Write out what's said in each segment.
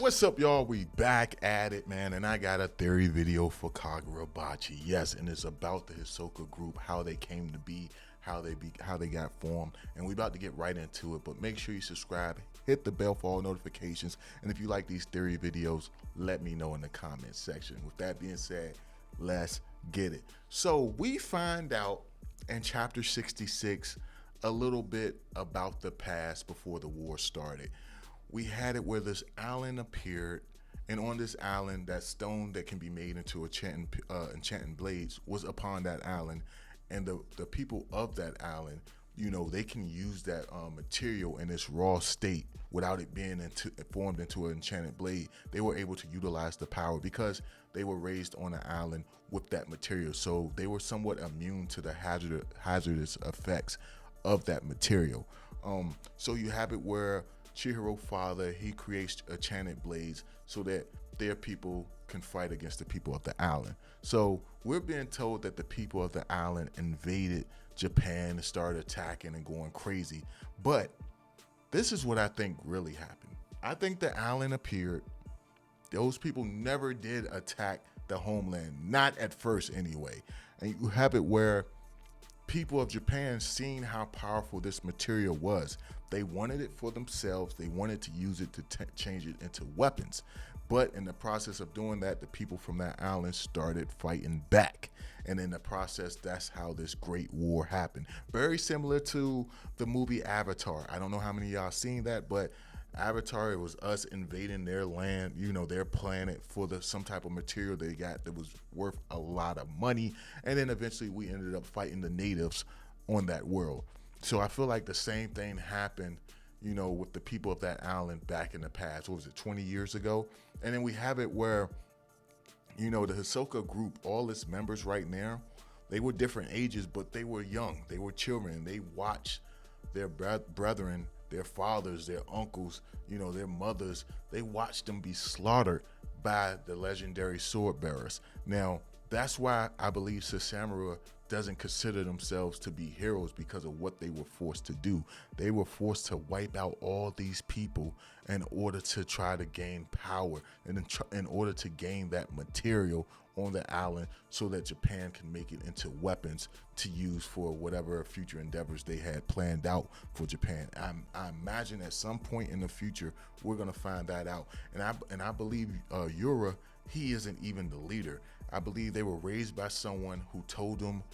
What's up, y'all? We back at it, man, and I got a theory video for Kagurabachi. Yes, and it's about the Hishaku Group, how they came to be, how they got formed, and we about to get right into it. But make sure you subscribe, hit the bell for all notifications, and if you like these theory videos, let me know in the comments section. With that being said, let's get it. So we find out in chapter 66 a little bit about the past before the war started. We had it where this island appeared, and on this island, that stone that can be made into enchanting blades was upon that island, and the people of that island, you know, they can use that material in its raw state without it being formed into an enchanted blade. They were able to utilize the power because they were raised on an island with that material, so they were somewhat immune to the hazardous effects of that material. So you have it where Chihiro's father, he creates enchanted blades so that their people can fight against the people of the island. So we're being told that the people of the island invaded Japan and started attacking and going crazy. But this is what I think really happened. I think the island appeared. Those people never did attack the homeland, not at first anyway. And you have it where people of Japan, seeing how powerful this material was, they wanted it for themselves. They wanted to use it to change it into weapons. But in the process of doing that, the people from that island started fighting back. And in the process, that's how this great war happened. Very similar to the movie Avatar. I don't know how many of y'all seen that, but Avatar, it was us invading their land, you know, their planet for some type of material they got that was worth a lot of money. And then eventually we ended up fighting the natives on that world. So I feel like the same thing happened, you know, with the people of that island back in the past. What was it, 20 years ago? And then we have it where, you know, the Hishaku Group, all its members right now, they were different ages, but they were young. They were children. They watched their brethren, their fathers, their uncles, you know, their mothers, they watched them be slaughtered by the legendary sword bearers. Now, that's why I believe Sasamura doesn't consider themselves to be heroes, because of what they were forced to do. They were forced to wipe out all these people in order to try to gain power and in order to gain that material on the island so that Japan can make it into weapons to use for whatever future endeavors they had planned out for Japan. I imagine at some point in the future we're gonna find that out. And I believe Yura, he isn't even the leader. I believe they were raised by someone who told them,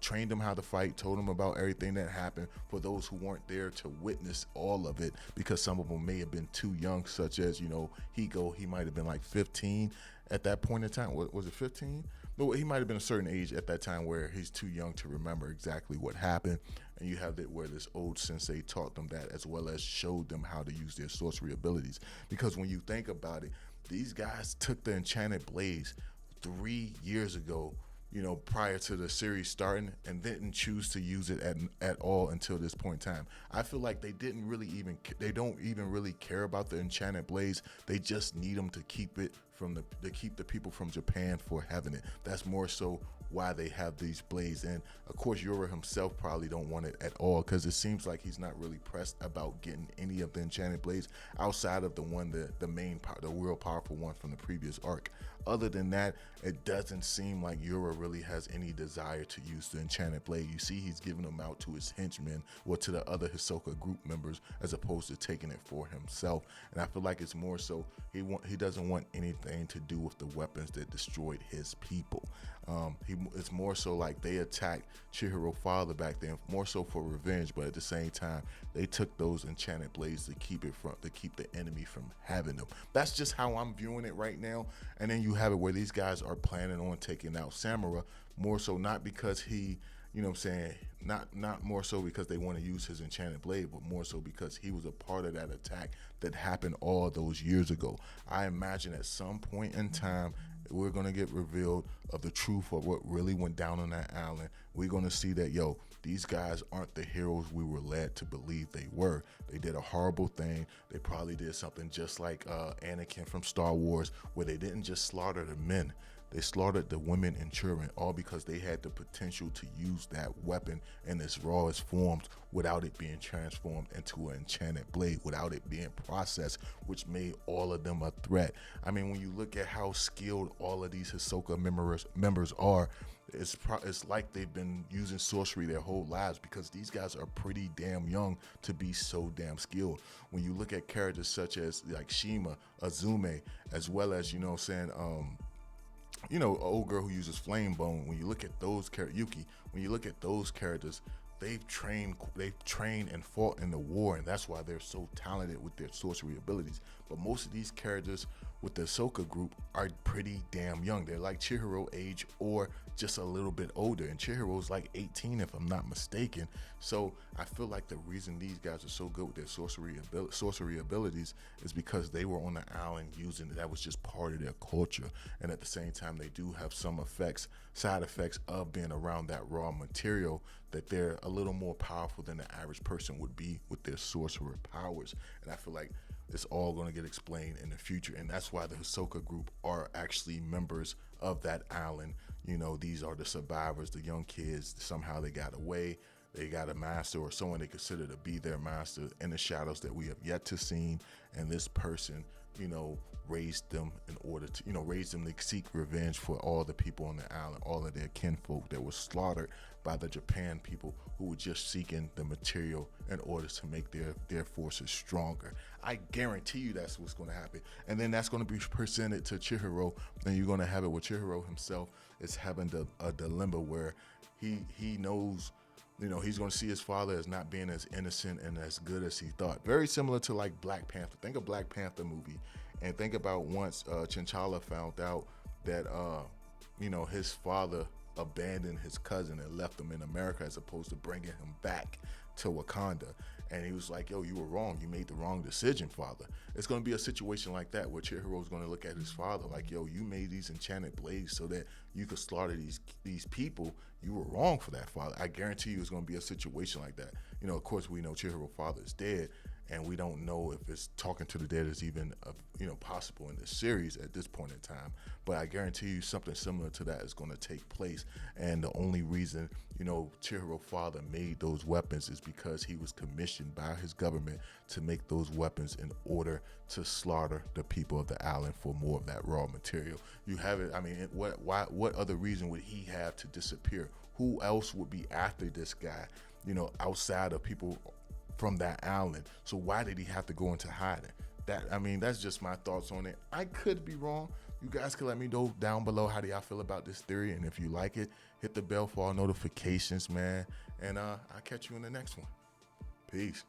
trained them how to fight, told them about everything that happened, for those who weren't there to witness all of it, because some of them may have been too young, such as, you know, Higo, he might have been like 15 at that point in time. Was it 15? No, he might have been a certain age at that time where he's too young to remember exactly what happened. And you have it where this old sensei taught them that, as well as showed them how to use their sorcery abilities. Because when you think about it, these guys took the enchanted blades 3 years ago, you know, prior to the series starting, and didn't choose to use it at all until this point in time. I feel like they don't even really care about the enchanted blades. They just need them to keep it to keep the people from Japan for having it. That's more so why they have these blades. And of course Yura himself probably don't want it at all, because it seems like he's not really pressed about getting any of the enchanted blades outside of the real powerful one from the previous arc. Other than that, it doesn't seem like Yura really has any desire to use the enchanted blade. You see, he's giving them out to his henchmen or to the other Hishaku Group members, as opposed to taking it for himself. And I feel like it's more so he doesn't want anything to do with the weapons that destroyed his people. It's more so like they attacked Chihiro's father back then, more so for revenge, but at the same time, they took those enchanted blades to keep the enemy from having them. That's just how I'm viewing it right now. And then you have it where these guys are planning on taking out Samura, more so not because he, you know what I'm saying, not more so because they want to use his enchanted blade, but more so because he was a part of that attack that happened all those years ago. I imagine at some point in time, we're going to get revealed of the truth of what really went down on that island. We're going to see that, these guys aren't the heroes we were led to believe they were. They did a horrible thing. They probably did something just like Anakin from Star Wars, where they didn't just slaughter the men. They slaughtered the women and children, all because they had the potential to use that weapon in its rawest forms without it being transformed into an enchanted blade, without it being processed, which made all of them a threat. I mean, when you look at how skilled all of these Hisoka members are, it's like they've been using sorcery their whole lives, because these guys are pretty damn young to be so damn skilled. When you look at characters such as like Shima, Azume, as well as, you know what I'm saying, an old girl who uses flame bone. When you look at those Yuki, when you look at those characters, they've trained and fought in the war, and that's why they're so talented with their sorcery abilities. But most of these characters with the Hisoka group are pretty damn young. They're like Chihiro age or just a little bit older, and Chihiro's like 18 if I'm not mistaken. So I feel like the reason these guys are so good with their sorcery abilities is because they were on the island using it. That was just part of their culture, and at the same time they do have some side effects of being around that raw material, that they're a little more powerful than the average person would be with their sorcerer powers. And I feel like it's all going to get explained in the future, and that's why the Hisoka group are actually members of that island. These are the survivors, the young kids. Somehow they got away. They got a master, or someone they consider to be their master, in the shadows that we have yet to see. And this person, raised them in order to, raised them to seek revenge for all the people on the island, all of their kinfolk that were slaughtered by the Japan people who were just seeking the material in order to make their forces stronger. I guarantee you that's what's going to happen. And then that's going to be presented to Chihiro, and you're going to have it with Chihiro himself is having a dilemma where he knows, he's going to see his father as not being as innocent and as good as he thought. Very similar to like Black Panther. Think of Black Panther movie, and think about once T'Challa found out that his father abandoned his cousin and left him in America as opposed to bringing him back to Wakanda. And he was like, yo, you were wrong. You made the wrong decision, father. It's going to be a situation like that where Chihiro's going to look at his father like, yo, you made these enchanted blades so that you could slaughter these people. You were wrong for that, father. I guarantee you it's going to be a situation like that. Of course, we know Chihiro's father is dead, and we don't know if it's talking to the dead is even possible in this series at this point in time. But I guarantee you something similar to that is going to take place. And the only reason Chihiro's father made those weapons is because he was commissioned by his government to make those weapons in order to slaughter the people of the island for more of that raw material. You have it. I mean, what other reason would he have to disappear? Who else would be after this guy, outside of people from that island? So why did he have to go into hiding? That's just my thoughts on it. I could be wrong. You guys can let me know down below, how do y'all feel about this theory? And if you like it, hit the bell for all notifications, man. And I'll catch you in the next one. Peace.